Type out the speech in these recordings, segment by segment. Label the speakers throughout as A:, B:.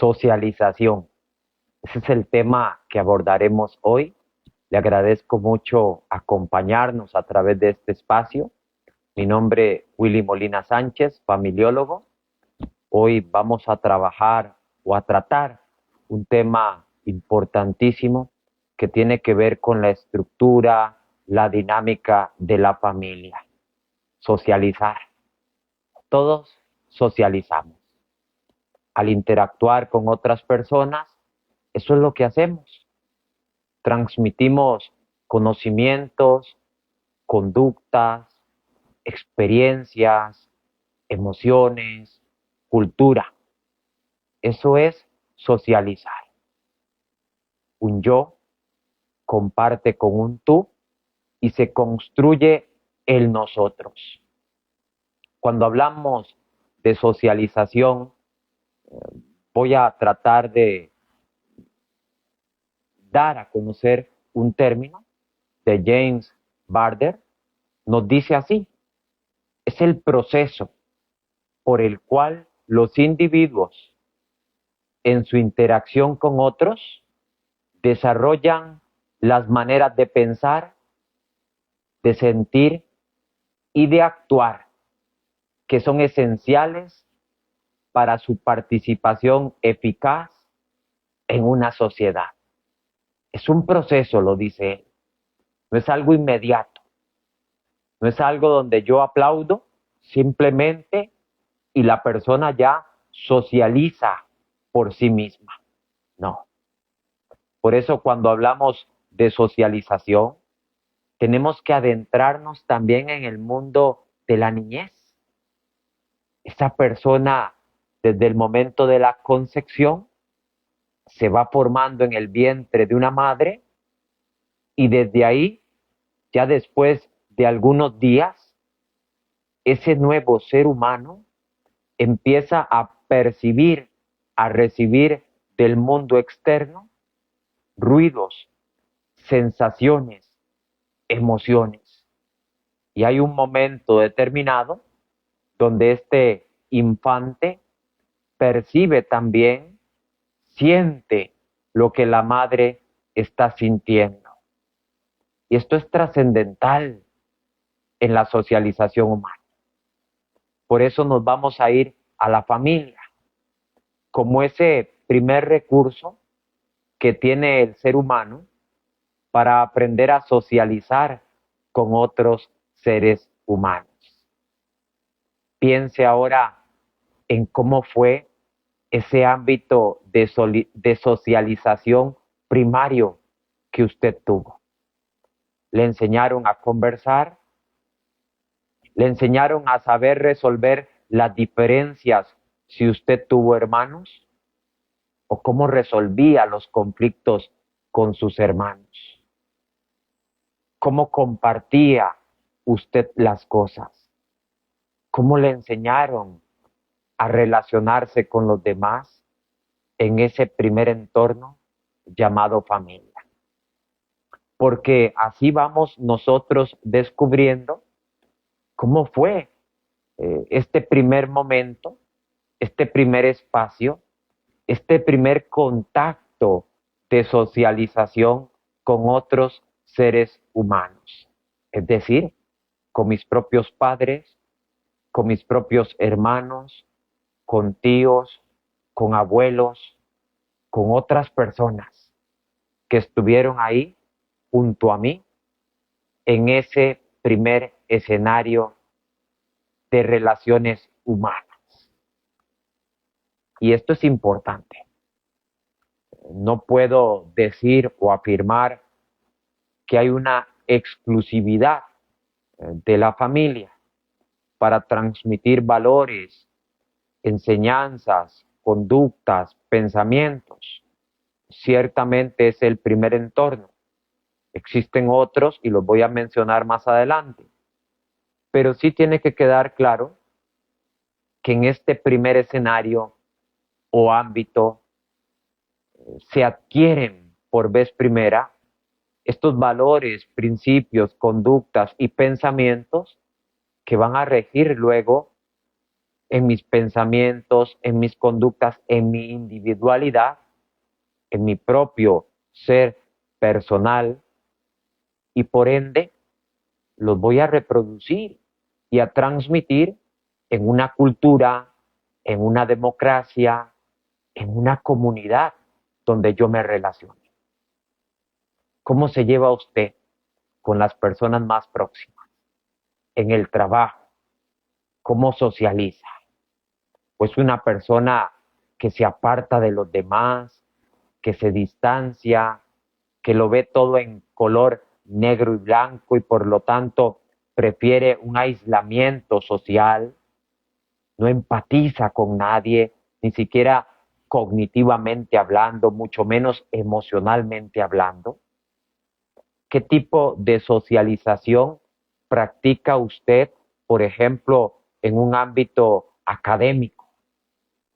A: Socialización. Ese es el tema que abordaremos hoy. Le agradezco mucho acompañarnos a través de este espacio. Mi nombre es Willy Molina Sánchez, familiólogo. Hoy vamos a trabajar o a tratar un tema importantísimo que tiene que ver con la estructura, la dinámica de la familia. Socializar. Todos socializamos. Al interactuar con otras personas, eso es lo que hacemos. Transmitimos conocimientos, conductas, experiencias, emociones, cultura. Eso es socializar. Un yo comparte con un tú y se construye el nosotros. Cuando hablamos de socialización, voy a tratar de dar a conocer un término de James Barder. Nos dice así: es el proceso por el cual los individuos en su interacción con otros desarrollan las maneras de pensar, de sentir y de actuar que son esenciales para su participación eficaz en una sociedad. Es un proceso, lo dice él. No es algo inmediato. No es algo donde yo aplaudo simplemente y la persona ya socializa por sí misma. No. Por eso cuando hablamos de socialización, tenemos que adentrarnos también en el mundo de la niñez. Esa persona, desde el momento de la concepción, se va formando en el vientre de una madre y desde ahí, ya después de algunos días, ese nuevo ser humano empieza a percibir, a recibir del mundo externo ruidos, sensaciones, emociones. Y hay un momento determinado donde este infante percibe también, siente lo que la madre está sintiendo. Y esto es trascendental en la socialización humana. Por eso nos vamos a ir a la familia, como ese primer recurso que tiene el ser humano para aprender a socializar con otros seres humanos. Piense ahora en cómo fue ese ámbito de socialización primario que usted tuvo. Le enseñaron a conversar, le enseñaron a saber resolver las diferencias si usted tuvo hermanos, o cómo resolvía los conflictos con sus hermanos, cómo compartía usted las cosas, cómo le enseñaron a relacionarse con los demás en ese primer entorno llamado familia. Porque así vamos nosotros descubriendo cómo fue este primer momento, este primer espacio, este primer contacto de socialización con otros seres humanos. Es decir, con mis propios padres, con mis propios hermanos, con tíos, con abuelos, con otras personas que estuvieron ahí junto a mí en ese primer escenario de relaciones humanas. Y esto es importante. No puedo decir o afirmar que hay una exclusividad de la familia para transmitir valores, enseñanzas, conductas, pensamientos. Ciertamente es el primer entorno. Existen otros y los voy a mencionar más adelante. Pero sí tiene que quedar claro que en este primer escenario o ámbito se adquieren por vez primera estos valores, principios, conductas y pensamientos que van a regir luego en mis pensamientos, en mis conductas, en mi individualidad, en mi propio ser personal y por ende los voy a reproducir y a transmitir en una cultura, en una democracia, en una comunidad donde yo me relaciono. ¿Cómo se lleva usted con las personas más próximas? En el trabajo, ¿cómo socializa? Pues una persona que se aparta de los demás, que se distancia, que lo ve todo en color negro y blanco y por lo tanto prefiere un aislamiento social, no empatiza con nadie, ni siquiera cognitivamente hablando, mucho menos emocionalmente hablando. ¿Qué tipo de socialización practica usted, por ejemplo, en un ámbito académico?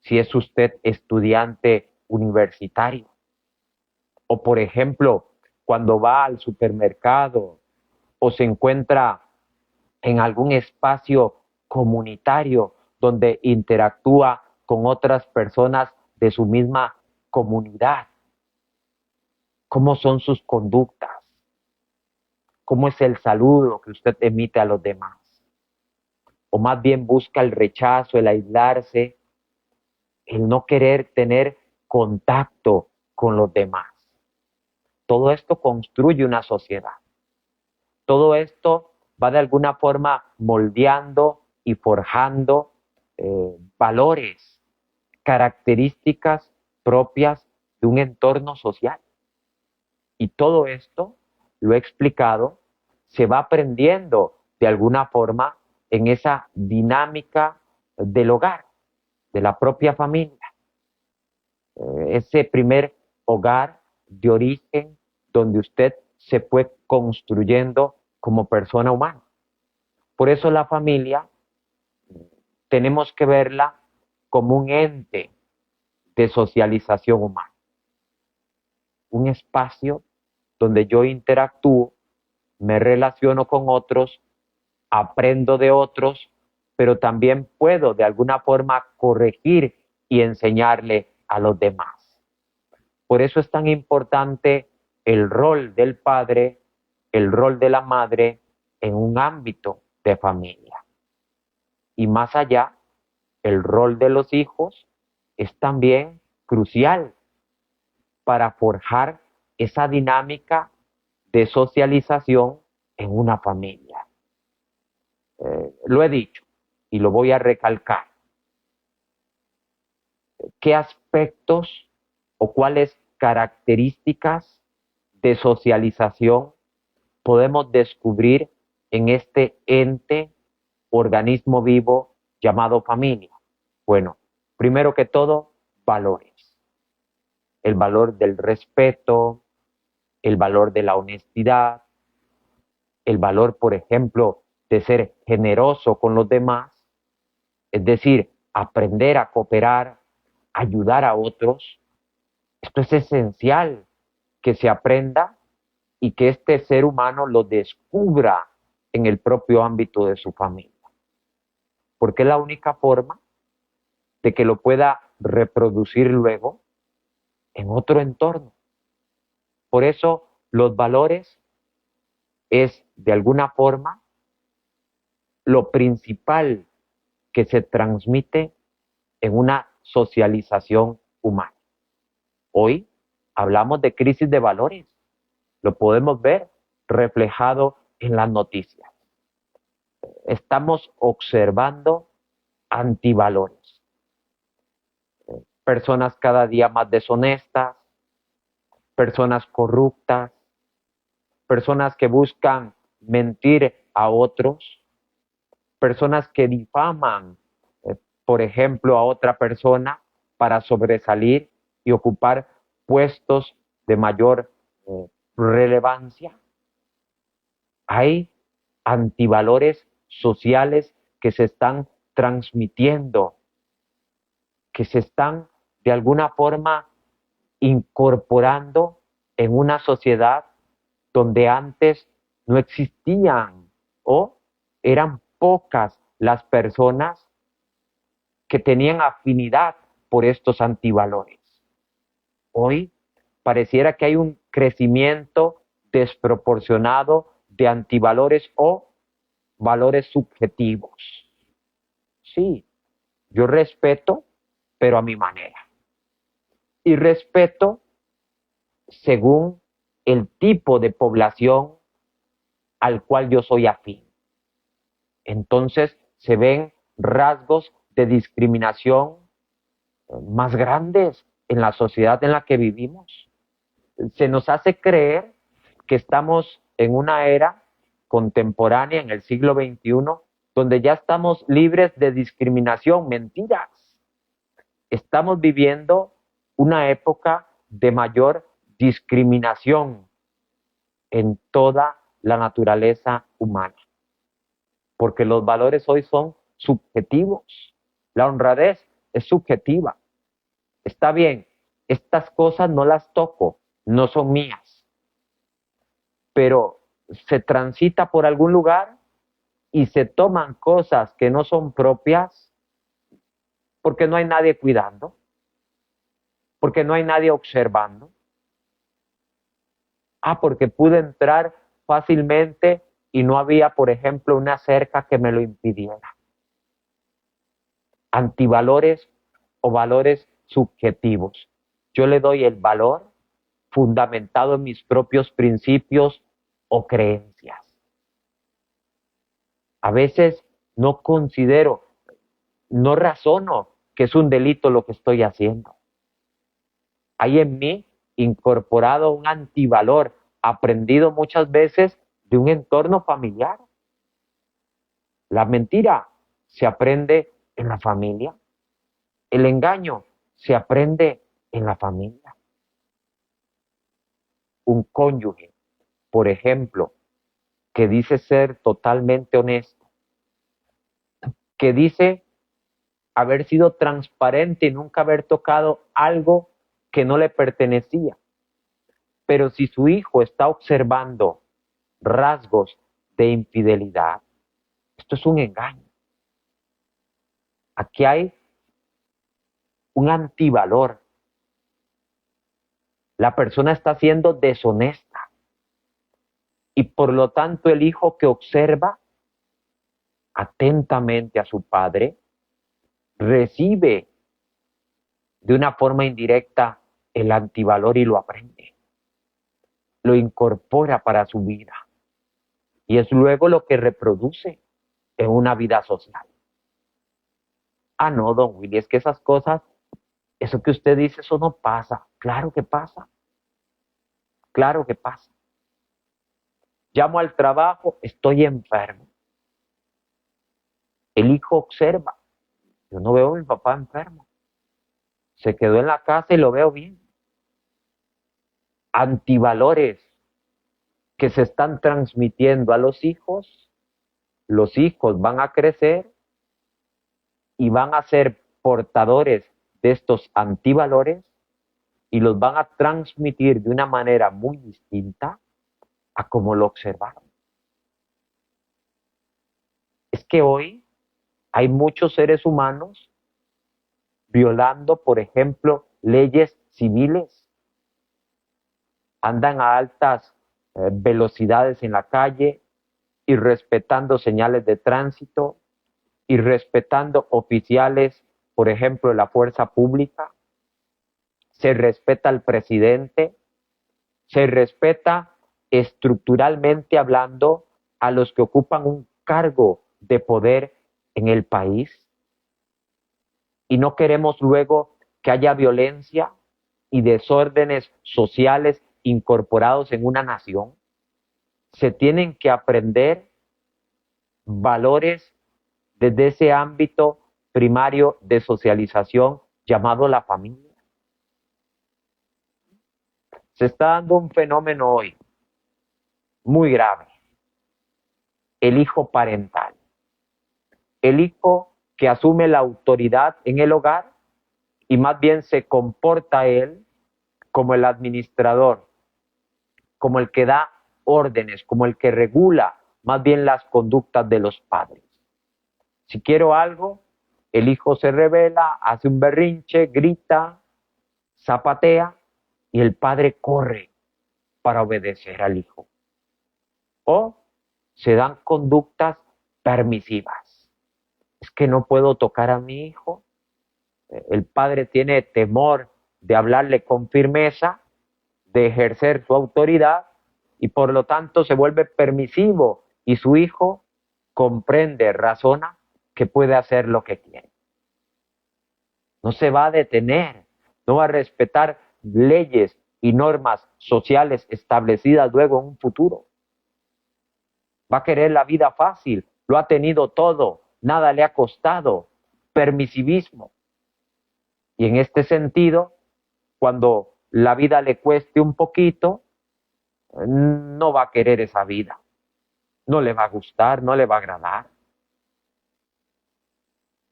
A: Si es usted estudiante universitario. O, por ejemplo, cuando va al supermercado o se encuentra en algún espacio comunitario donde interactúa con otras personas de su misma comunidad. ¿Cómo son sus conductas? ¿Cómo es el saludo que usted emite a los demás? O más bien busca el rechazo, el aislarse, el no querer tener contacto con los demás. Todo esto construye una sociedad. Todo esto va de alguna forma moldeando y forjando valores, características propias de un entorno social. Y todo esto, lo he explicado, se va aprendiendo de alguna forma en esa dinámica del hogar, de la propia familia. Ese primer hogar de origen donde usted se fue construyendo como persona humana. Por eso la familia tenemos que verla como un ente de socialización humana, un espacio donde yo interactúo, me relaciono con otros, aprendo de otros, pero también puedo de alguna forma corregir y enseñarle a los demás. Por eso es tan importante el rol del padre, el rol de la madre en un ámbito de familia. Y más allá, el rol de los hijos es también crucial para forjar esa dinámica de socialización en una familia. Lo he dicho y lo voy a recalcar. ¿Qué aspectos o cuáles características de socialización podemos descubrir en este ente, organismo vivo llamado familia? Bueno, primero que todo, valores. El valor del respeto, el valor de la honestidad, el valor, por ejemplo, de ser generoso con los demás, es decir, aprender a cooperar, ayudar a otros. Esto es esencial que se aprenda y que este ser humano lo descubra en el propio ámbito de su familia. Porque es la única forma de que lo pueda reproducir luego en otro entorno. Por eso los valores es de alguna forma lo principal que se transmite en una socialización humana. Hoy hablamos de crisis de valores. Lo podemos ver reflejado en las noticias. Estamos observando antivalores. Personas cada día más deshonestas, personas corruptas, personas que buscan mentir a otros, personas que difaman, por ejemplo, a otra persona para sobresalir y ocupar puestos de mayor relevancia. Hay antivalores sociales que se están transmitiendo, que se están de alguna forma incorporando en una sociedad donde antes no existían o eran pocas las personas que tenían afinidad por estos antivalores. Hoy pareciera que hay un crecimiento desproporcionado de antivalores o valores subjetivos. Sí, yo respeto, pero a mi manera. Y respeto según el tipo de población al cual yo soy afín. Entonces se ven rasgos de discriminación más grandes en la sociedad en la que vivimos. Se nos hace creer que estamos en una era contemporánea, en el siglo XXI, donde ya estamos libres de discriminación. Mentiras. Estamos viviendo una época de mayor discriminación en toda la naturaleza humana, porque los valores hoy son subjetivos. La honradez es subjetiva. Está bien, estas cosas no las toco, no son mías, pero se transita por algún lugar y se toman cosas que no son propias porque no hay nadie cuidando, porque no hay nadie observando. Porque pude entrar fácilmente y no había, por ejemplo, una cerca que me lo impidiera. Antivalores o valores subjetivos. Yo le doy el valor fundamentado en mis propios principios o creencias. A veces no considero, no razono que es un delito lo que estoy haciendo. Hay en mí incorporado un antivalor aprendido muchas veces de un entorno familiar. La mentira se aprende en la familia. El engaño se aprende en la familia. Un cónyuge, por ejemplo, que dice ser totalmente honesto, que dice haber sido transparente y nunca haber tocado algo que no le pertenecía. Pero si su hijo está observando rasgos de infidelidad, esto es un engaño. Aquí hay un antivalor. La persona está siendo deshonesta. Y por lo tanto el hijo que observa atentamente a su padre recibe de una forma indirecta el antivalor y lo aprende. Lo incorpora para su vida. Y es luego lo que reproduce en una vida social. No, don Willy, es que esas cosas, eso que usted dice, eso no pasa. Claro que pasa. Claro que pasa. Llamo al trabajo, estoy enfermo. El hijo observa. Yo no veo a mi papá enfermo. Se quedó en la casa y lo veo bien. Antivalores que se están transmitiendo a los hijos van a crecer y van a ser portadores de estos antivalores y los van a transmitir de una manera muy distinta a como lo observaron. Es que hoy hay muchos seres humanos violando, por ejemplo, leyes civiles. Andan a altas velocidades en la calle y respetando señales de tránsito y respetando oficiales, por ejemplo, de la fuerza pública. Se respeta al presidente, se respeta estructuralmente hablando a los que ocupan un cargo de poder en el país. Y no queremos luego que haya violencia y desórdenes sociales incorporados en una nación. Se tienen que aprender valores desde ese ámbito primario de socialización llamado la familia. Se está dando un fenómeno hoy muy grave. El hijo parental. El hijo que asume la autoridad en el hogar y más bien se comporta él como el administrador, como el que da órdenes, como el que regula más bien las conductas de los padres. Si quiero algo, el hijo se rebela, hace un berrinche, grita, zapatea y el padre corre para obedecer al hijo. O se dan conductas permisivas. Es que no puedo tocar a mi hijo. El padre tiene temor de hablarle con firmeza, de ejercer su autoridad y por lo tanto se vuelve permisivo y su hijo comprende, razona que puede hacer lo que quiere. No se va a detener, no va a respetar leyes y normas sociales establecidas luego en un futuro. Va a querer la vida fácil, lo ha tenido todo, nada le ha costado, permisivismo. Y en este sentido, cuando la vida le cueste un poquito, no va a querer esa vida, no le va a gustar, no le va a agradar.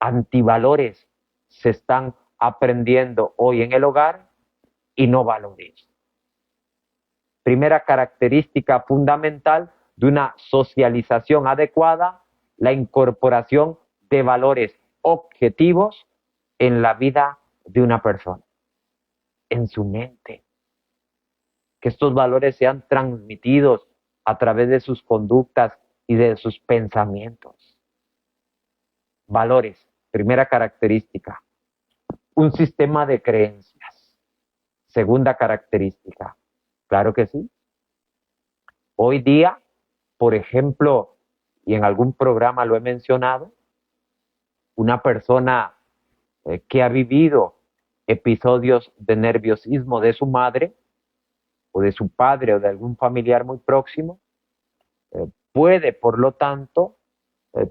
A: Antivalores se están aprendiendo hoy en el hogar y no valores. Primera característica fundamental de una socialización adecuada, la incorporación de valores objetivos en la vida de una persona, en su mente. Que estos valores sean transmitidos a través de sus conductas y de sus pensamientos. Valores, primera característica. Un sistema de creencias. Segunda característica. Claro que sí. Hoy día, por ejemplo, y en algún programa lo he mencionado, una persona que ha vivido episodios de nerviosismo de su madre o de su padre o de algún familiar muy próximo, puede, por lo tanto,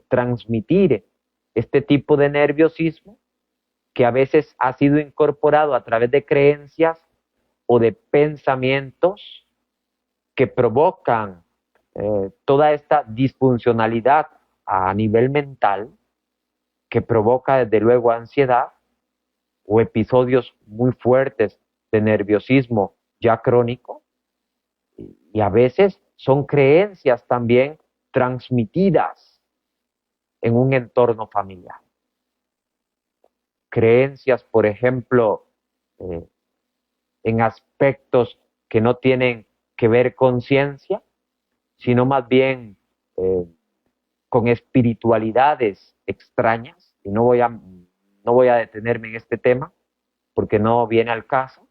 A: transmitir este tipo de nerviosismo que a veces ha sido incorporado a través de creencias o de pensamientos que provocan toda esta disfuncionalidad a nivel mental, que provoca desde luego ansiedad o episodios muy fuertes de nerviosismo ya crónico, y a veces son creencias también transmitidas en un entorno familiar. Creencias, por ejemplo, en aspectos que no tienen que ver con ciencia, sino más bien con espiritualidades extrañas, y no voy a detenerme en este tema porque no viene al caso.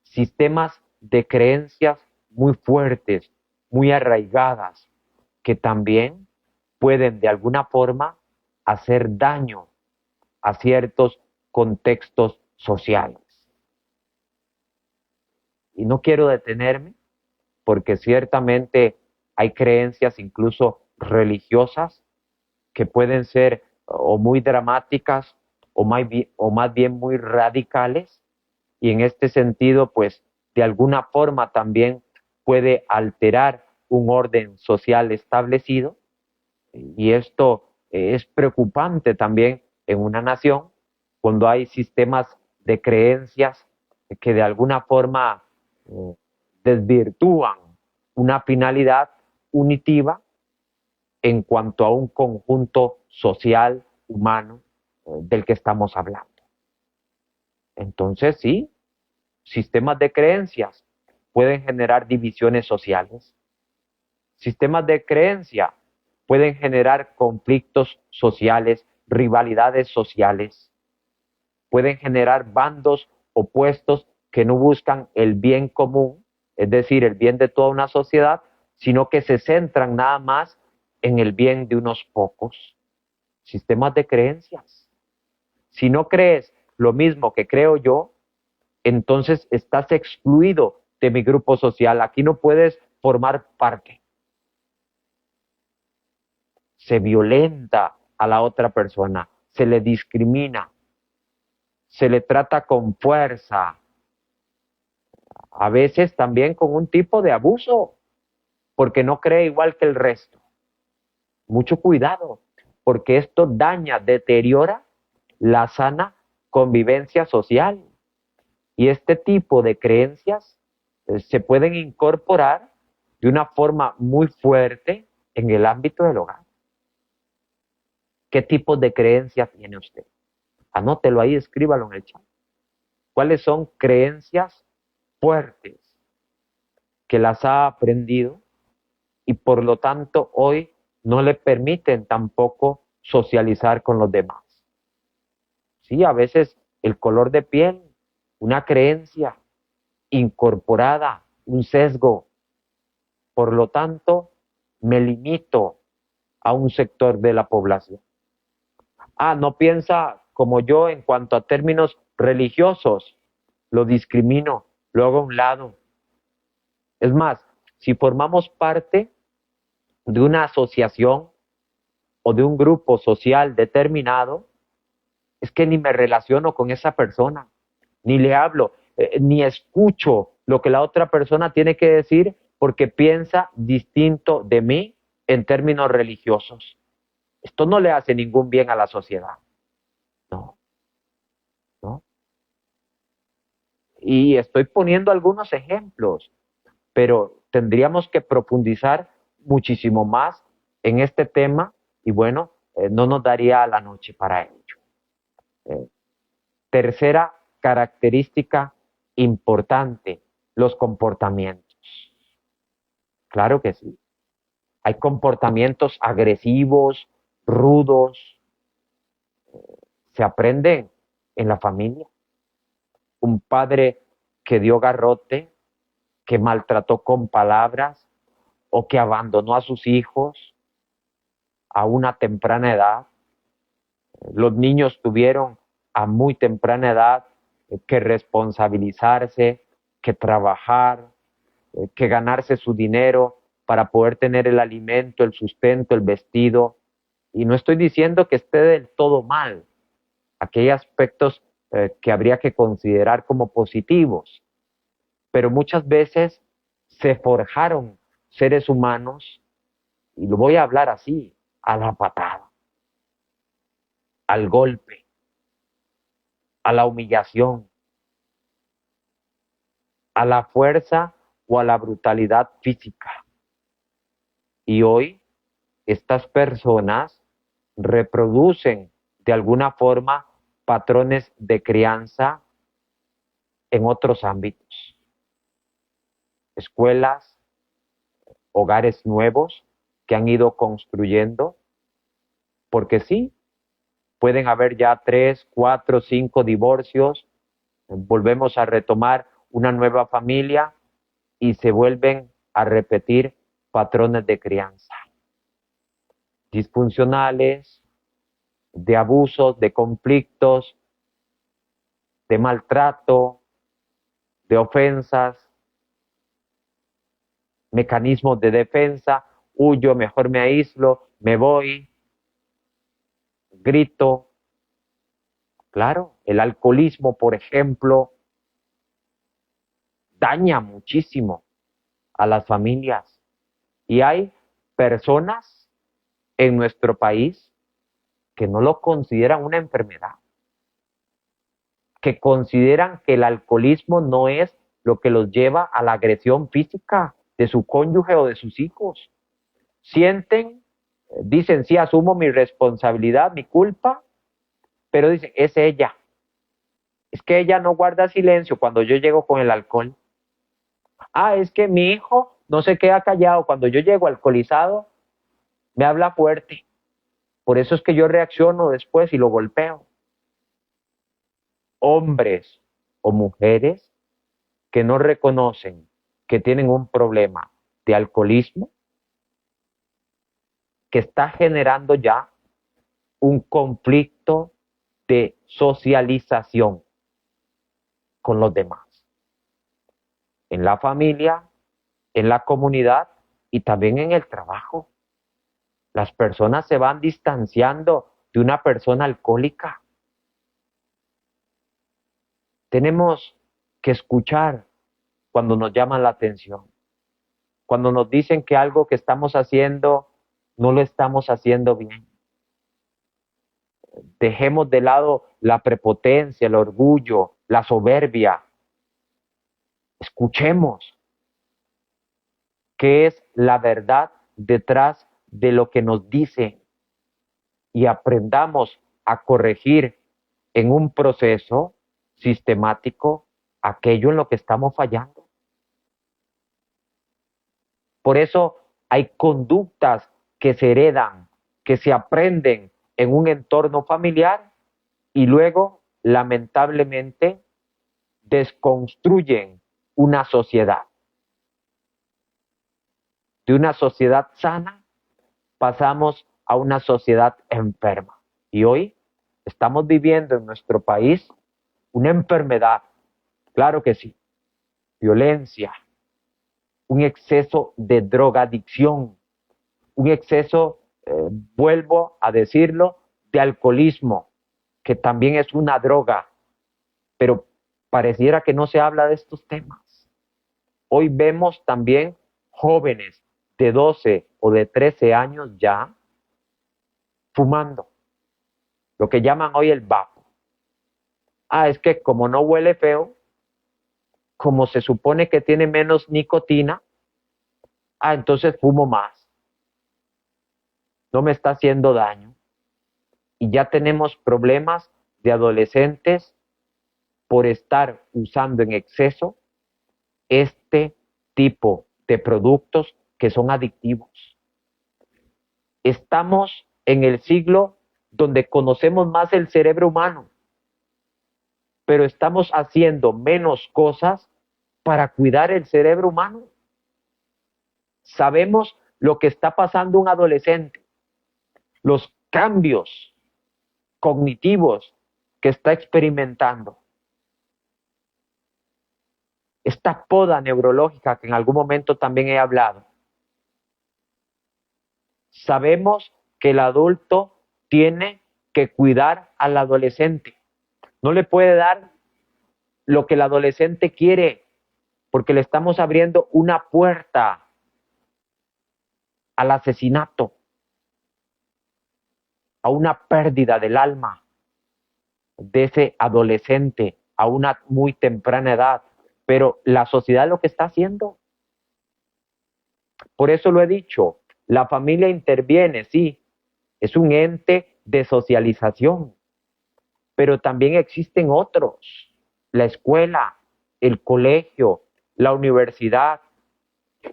A: Sistemas de creencias muy fuertes, muy arraigadas, que también pueden de alguna forma hacer daño a ciertos contextos sociales. Y no quiero detenerme porque ciertamente hay creencias incluso religiosas que pueden ser o muy dramáticas o más bien muy radicales, y en este sentido, pues, de alguna forma también puede alterar un orden social establecido, y esto es preocupante también en una nación cuando hay sistemas de creencias que de alguna forma desvirtúan una finalidad unitiva en cuanto a un conjunto social, humano, del que estamos hablando. Entonces, sí, sistemas de creencias pueden generar divisiones sociales. Sistemas de creencia pueden generar conflictos sociales, rivalidades sociales. Pueden generar bandos opuestos que no buscan el bien común, es decir, el bien de toda una sociedad, sino que se centran nada más en el bien de unos pocos. Sistemas de creencias. Si no crees lo mismo que creo yo, entonces estás excluido de mi grupo social. Aquí no puedes formar parte. Se violenta a la otra persona, se le discrimina, se le trata con fuerza, a veces también con un tipo de abuso, porque no cree igual que el resto. Mucho cuidado, porque esto daña, deteriora la sana convivencia social. Y este tipo de creencias se pueden incorporar de una forma muy fuerte en el ámbito del hogar. ¿Qué tipo de creencias tiene usted? Anótelo ahí, escríbalo en el chat. ¿Cuáles son creencias fuertes que las ha aprendido y por lo tanto hoy no le permiten tampoco socializar con los demás? Sí, a veces el color de piel, una creencia incorporada, un sesgo. Por lo tanto, me limito a un sector de la población. No piensa como yo en cuanto a términos religiosos, lo discrimino, lo hago a un lado. Es más, si formamos parte de una asociación o de un grupo social determinado, es que ni me relaciono con esa persona, ni le hablo, ni escucho lo que la otra persona tiene que decir porque piensa distinto de mí en términos religiosos. Esto no le hace ningún bien a la sociedad. No, no. Y estoy poniendo algunos ejemplos, pero tendríamos que profundizar muchísimo más en este tema y bueno, no nos daría la noche para ello. Eh, Tercera característica importante, los comportamientos. Claro que sí. Hay comportamientos agresivos, rudos, se aprenden en la familia. Un padre que dio garrote, que maltrató con palabras o que abandonó a sus hijos a una temprana edad. Los niños tuvieron a muy temprana edad que responsabilizarse, que trabajar, que ganarse su dinero para poder tener el alimento, el sustento, el vestido. Y no estoy diciendo que esté del todo mal. Aquí hay aspectos que habría que considerar como positivos, pero muchas veces se forjaron seres humanos, y lo voy a hablar así, a la patada, al golpe, a la humillación, a la fuerza o a la brutalidad física. Y hoy estas personas reproducen de alguna forma patrones de crianza en otros ámbitos. Escuelas, hogares nuevos que han ido construyendo, porque sí, pueden haber ya 3, 4, 5 divorcios, volvemos a retomar una nueva familia y se vuelven a repetir patrones de crianza disfuncionales, de abusos, de conflictos, de maltrato, de ofensas, mecanismos de defensa, huyo, mejor me aíslo, me voy, grito. Claro, el alcoholismo, por ejemplo, daña muchísimo a las familias. Y hay personas en nuestro país que no lo consideran una enfermedad, que consideran que el alcoholismo no es lo que los lleva a la agresión física de su cónyuge o de sus hijos. Sienten, dicen, sí, asumo mi responsabilidad, mi culpa, pero dicen, es ella. Es que ella no guarda silencio cuando yo llego con el alcohol. Es que mi hijo no se queda callado. Cuando yo llego alcoholizado, me habla fuerte. Por eso es que yo reacciono después y lo golpeo. Hombres o mujeres que no reconocen que tienen un problema de alcoholismo, que está generando ya un conflicto de socialización con los demás, en la familia, en la comunidad y también en el trabajo. Las personas se van distanciando de una persona alcohólica. Tenemos que escuchar cuando nos llaman la atención, cuando nos dicen que algo que estamos haciendo no lo estamos haciendo bien. Dejemos de lado la prepotencia, el orgullo, la soberbia. Escuchemos qué es la verdad detrás de lo que nos dice y aprendamos a corregir en un proceso sistemático aquello en lo que estamos fallando. Por eso hay conductas que se heredan, que se aprenden en un entorno familiar y luego, lamentablemente, desconstruyen una sociedad. De una sociedad sana pasamos a una sociedad enferma. Y hoy estamos viviendo en nuestro país una enfermedad, claro que sí, violencia, un exceso de drogadicción, un exceso, vuelvo a decirlo, de alcoholismo, que también es una droga, pero pareciera que no se habla de estos temas. Hoy vemos también jóvenes de 12 o de 13 años ya fumando, lo que llaman hoy el vapo. Es que como no huele feo, como se supone que tiene menos nicotina, entonces fumo más. No me está haciendo daño. Y ya tenemos problemas de adolescentes por estar usando en exceso este tipo de productos que son adictivos. Estamos en el siglo donde conocemos más el cerebro humano, pero estamos haciendo menos cosas para cuidar el cerebro humano. Sabemos lo que está pasando un adolescente, los cambios cognitivos que está experimentando, esta poda neurológica que en algún momento también he hablado. Sabemos que el adulto tiene que cuidar al adolescente. No le puede dar lo que el adolescente quiere, porque le estamos abriendo una puerta al asesinato, a una pérdida del alma de ese adolescente a una muy temprana edad. Pero la sociedad lo que está haciendo. Por eso lo he dicho, la familia interviene, sí, es un ente de socialización, pero también existen otros, la escuela, el colegio, la universidad,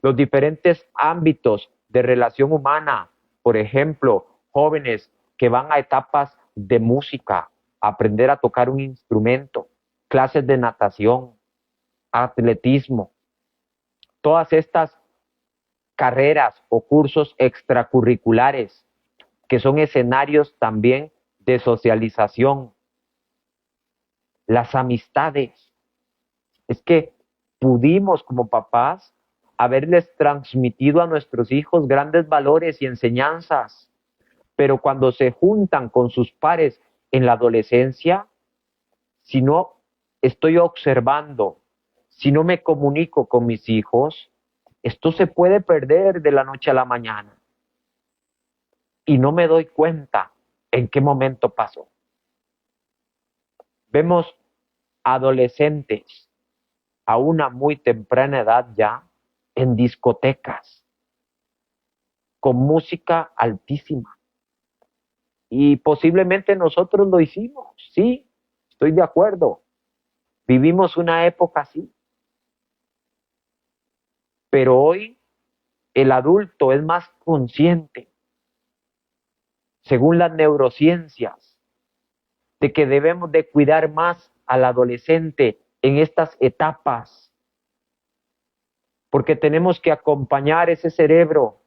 A: los diferentes ámbitos de relación humana, por ejemplo, jóvenes que van a etapas de música, a aprender a tocar un instrumento, clases de natación, atletismo, todas estas carreras o cursos extracurriculares que son escenarios también de socialización, las amistades. Es que pudimos como papás haberles transmitido a nuestros hijos grandes valores y enseñanzas, pero cuando se juntan con sus pares en la adolescencia, si no estoy observando, si no me comunico con mis hijos, esto se puede perder de la noche a la mañana y no me doy cuenta en qué momento pasó. Vemos adolescentes a una muy temprana edad ya en discotecas con música altísima. Y posiblemente nosotros lo hicimos, sí, estoy de acuerdo. Vivimos una época así. Pero hoy el adulto es más consciente, según las neurociencias, de que debemos de cuidar más al adolescente en estas etapas, porque tenemos que acompañar ese cerebro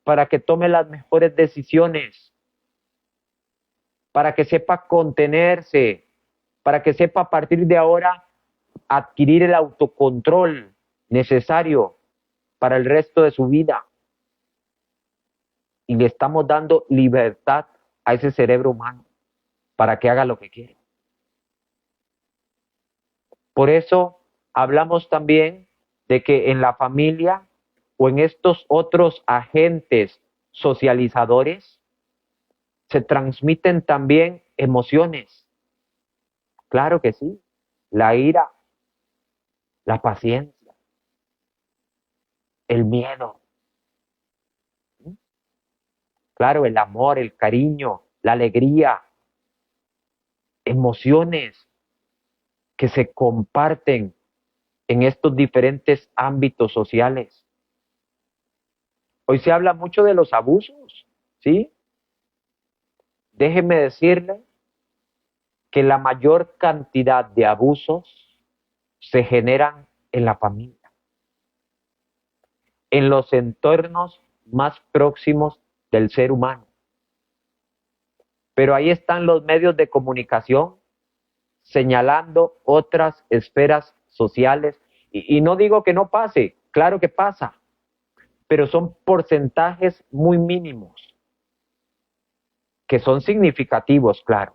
A: para que tome las mejores decisiones, para que sepa contenerse, para que sepa a partir de ahora adquirir el autocontrol necesario para el resto de su vida. Y le estamos dando libertad a ese cerebro humano para que haga lo que quiere. Por eso hablamos también de que en la familia o en estos otros agentes socializadores se transmiten también emociones. Claro que sí, la ira, la paciencia, el miedo, claro, el amor, el cariño, la alegría, emociones que se comparten en estos diferentes ámbitos sociales. Hoy se habla mucho de los abusos, ¿sí? Déjeme decirle que la mayor cantidad de abusos se generan en la familia, en los entornos más próximos del ser humano. Pero ahí están los medios de comunicación señalando otras esferas sociales. Y no digo que no pase, claro que pasa, pero son porcentajes muy mínimos, que son significativos, claro.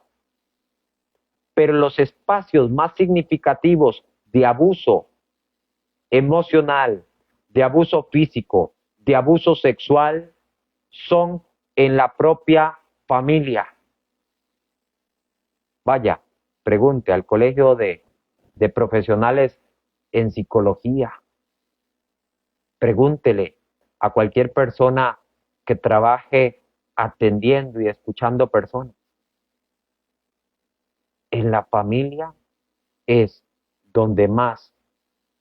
A: Pero los espacios más significativos de abuso emocional, de abuso físico, de abuso sexual, son en la propia familia. Vaya, pregunte al colegio de profesionales en psicología. Pregúntele a cualquier persona que trabaje atendiendo y escuchando personas. En la familia es donde más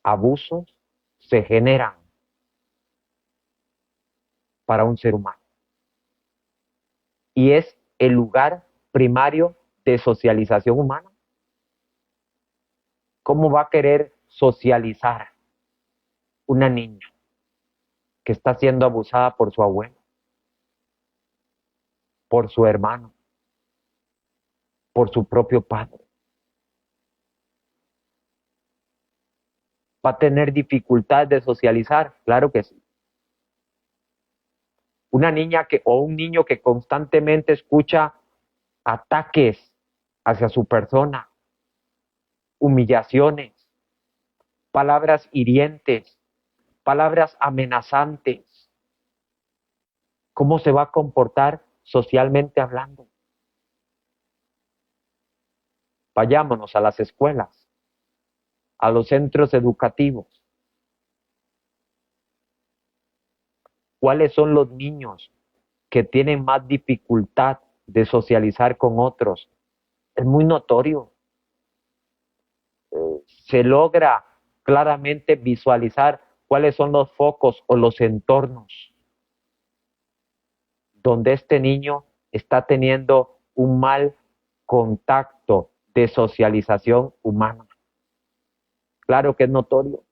A: abusos se generan para un ser humano. Y es el lugar primario de socialización humana. ¿Cómo va a querer socializar una niña que está siendo abusada por su abuelo, por su hermano, por su propio padre? ¿Va a tener dificultad de socializar? Claro que sí. Una niña o un niño que constantemente escucha ataques hacia su persona, humillaciones, palabras hirientes, palabras amenazantes. ¿Cómo se va a comportar socialmente hablando? Vayámonos a las escuelas, a los centros educativos. ¿Cuáles son los niños que tienen más dificultad de socializar con otros? Es muy notorio. Se logra claramente visualizar cuáles son los focos o los entornos donde este niño está teniendo un mal contacto de socialización humana. Claro que es notorio,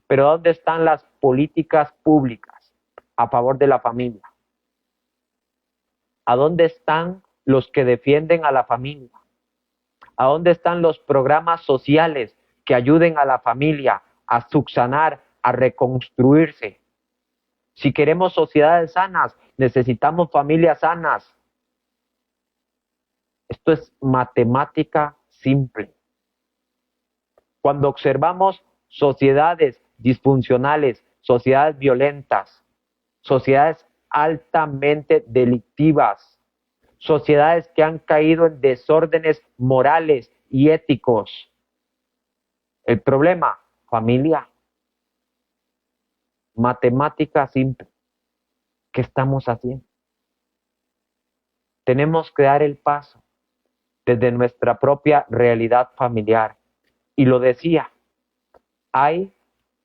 A: pero ¿dónde están las políticas públicas a favor de la familia? ¿A dónde están los que defienden a la familia? ¿A dónde están los programas sociales que ayuden a la familia a subsanar, a reconstruirse? Si queremos sociedades sanas, necesitamos familias sanas. Esto es matemática simple. Cuando observamos sociedades disfuncionales, sociedades violentas, sociedades altamente delictivas, sociedades que han caído en desórdenes morales y éticos. El problema, familia. Matemática simple. ¿Qué estamos haciendo? Tenemos que dar el paso desde nuestra propia realidad familiar. Y lo decía, hay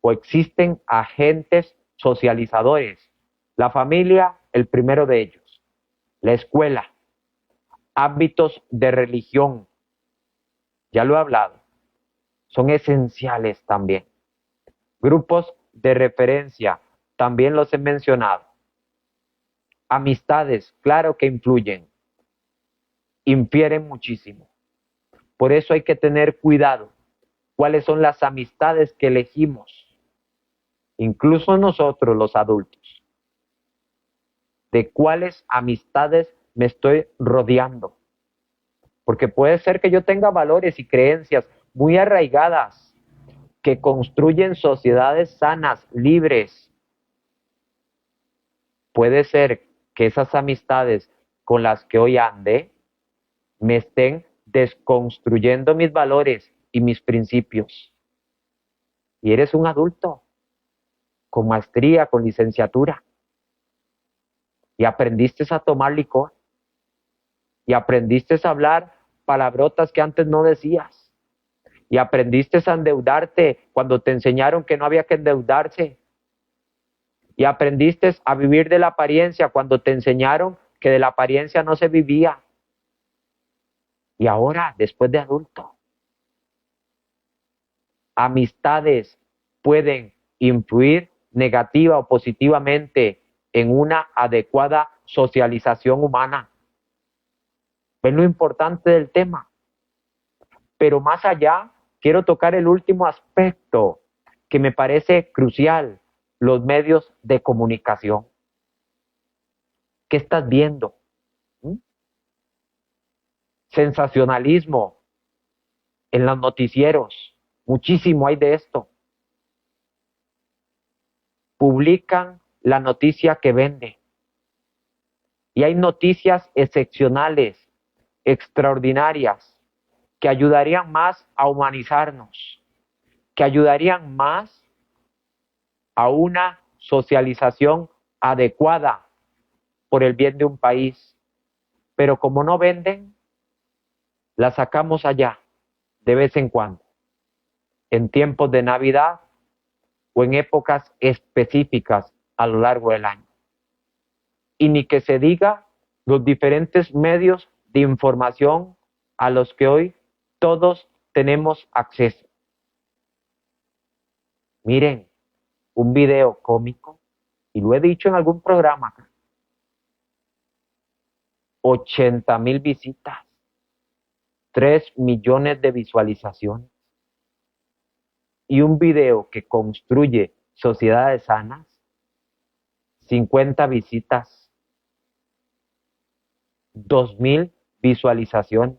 A: o existen agentes socializadores. La familia, el primero de ellos. La escuela, ámbitos de religión, ya lo he hablado, son esenciales también. Grupos de referencia, también los he mencionado. Amistades, claro que influyen, infieren muchísimo. Por eso hay que tener cuidado. ¿Cuáles son las amistades que elegimos? Incluso nosotros los adultos. ¿De cuáles amistades me estoy rodeando? Porque puede ser que yo tenga valores y creencias muy arraigadas que construyen sociedades sanas, libres. Puede ser que esas amistades con las que hoy ande me estén desconstruyendo mis valores y mis principios. Y eres un adulto con maestría, con licenciatura, y aprendiste a tomar licor. y aprendiste a hablar palabrotas que antes no decías, y aprendiste a endeudarte cuando te enseñaron que no había que endeudarse, y aprendiste a vivir de la apariencia cuando te enseñaron que de la apariencia no se vivía. Y ahora, después de adulto, amistades pueden influir negativa o positivamente en una adecuada socialización humana. ¿Ven lo importante del tema? Pero más allá, quiero tocar el último aspecto que me parece crucial, los medios de comunicación. ¿Qué estás viendo? ¿Mm? Sensacionalismo en los noticieros, muchísimo hay de esto. Publican la noticia que vende. Y hay noticias excepcionales, extraordinarias, que ayudarían más a humanizarnos, que ayudarían más a una socialización adecuada por el bien de un país. Pero como no venden, la sacamos allá de vez en cuando, en tiempos de Navidad o en épocas específicas a lo largo del año. Y ni que se diga los diferentes medios de información a los que hoy todos tenemos acceso. Miren, un video cómico, y lo he dicho en algún programa, 80,000 visitas, 3 millones de visualizaciones, y un video que construye sociedades sanas, 50 visitas, 2,000 visualizaciones.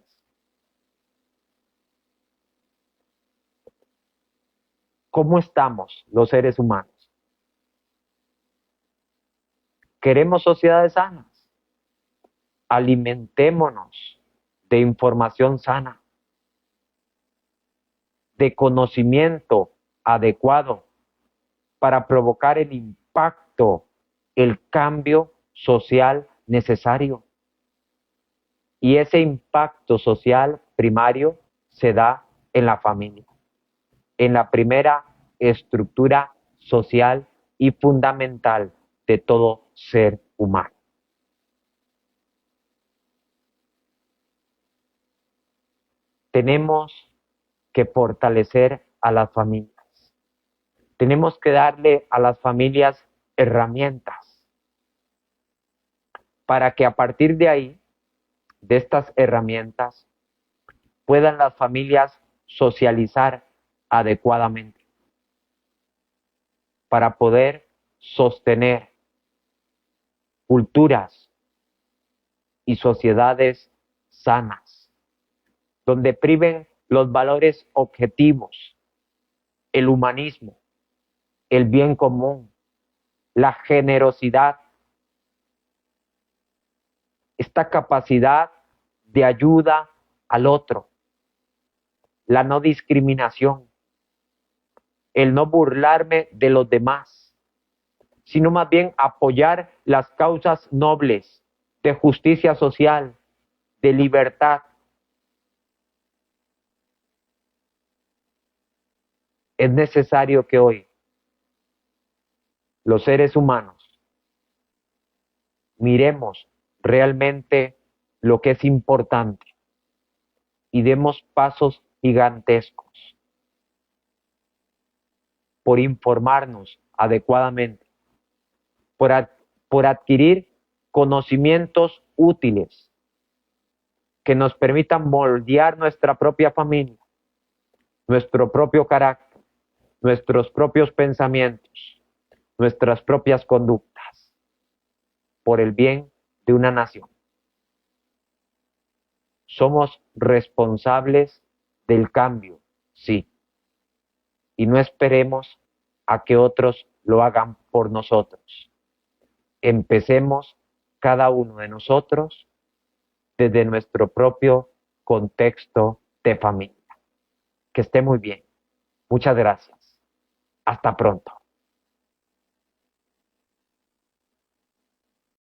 A: ¿Cómo estamos los seres humanos? ¿Queremos sociedades sanas? Alimentémonos de información sana, de conocimiento adecuado para provocar el impacto, el cambio social necesario. Y ese impacto social primario se da en la familia, en la primera estructura social y fundamental de todo ser humano. Tenemos que fortalecer a las familias. Tenemos que darle a las familias herramientas para que a partir de ahí, de estas herramientas, puedan las familias socializar adecuadamente para poder sostener culturas y sociedades sanas, donde priven los valores objetivos, el humanismo, el bien común, la generosidad, esta capacidad de ayuda al otro, la no discriminación, el no burlarme de los demás, sino más bien apoyar las causas nobles de justicia social, de libertad. Es necesario que hoy los seres humanos miremos realmente lo que es importante y demos pasos gigantescos por informarnos adecuadamente, por adquirir conocimientos útiles que nos permitan moldear nuestra propia familia, nuestro propio carácter, nuestros propios pensamientos, nuestras propias conductas, por el bien de una nación. Somos responsables del cambio, sí, y no esperemos a que otros lo hagan por nosotros. Empecemos cada uno de nosotros desde nuestro propio contexto de familia. Que esté muy bien. Muchas gracias. Hasta pronto.